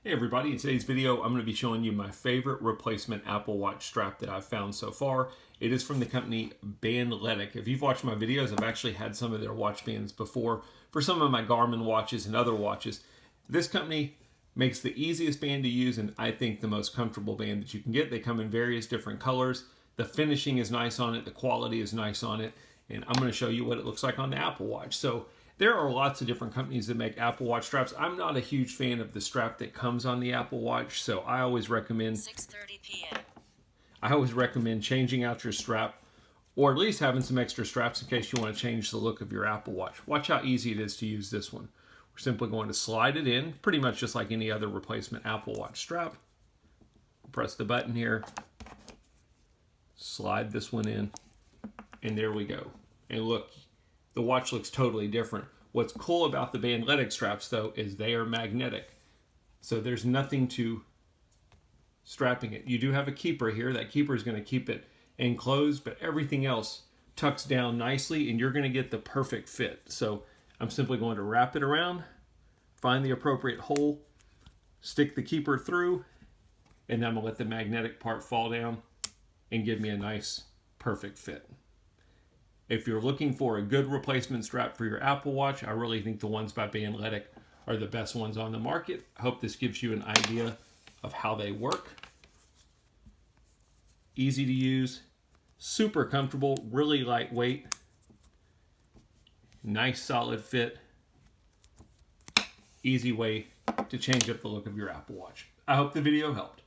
Hey everybody, in today's video I'm going to be showing you my favorite replacement Apple Watch strap that I've found so far. It is from the company Bandletic. If you've watched my videos, I've actually had some of their watch bands before for some of my Garmin watches and other watches. This company makes the easiest band to use and I think the most comfortable band that you can get. They come in various different colors. The finishing is nice on it, the quality is nice on it, and I'm going to show you what it looks like on the Apple Watch. So there are lots of different companies that make Apple Watch straps. I'm not a huge fan of the strap that comes on the Apple Watch, so I always recommend 6:30 p.m. I always recommend changing out your strap, or at least having some extra straps in case you want to change the look of your Apple Watch. Watch how easy it is to use this one. We're simply going to slide it in, pretty much just like any other replacement Apple Watch strap. Press the button here, slide this one in, and there we go. And look, the watch looks totally different. What's cool about the Bandletic straps though is they are magnetic. So there's nothing to strapping it. You do have a keeper here. That keeper is going to keep it enclosed, but everything else tucks down nicely and you're going to get the perfect fit. So I'm simply going to wrap it around, find the appropriate hole, stick the keeper through, and I'm going to let the magnetic part fall down and give me a nice, perfect fit. If you're looking for a good replacement strap for your Apple Watch, I really think the ones by Bandletic are the best ones on the market. I hope this gives you an idea of how they work. Easy to use, super comfortable, really lightweight, nice solid fit, easy way to change up the look of your Apple Watch. I hope the video helped.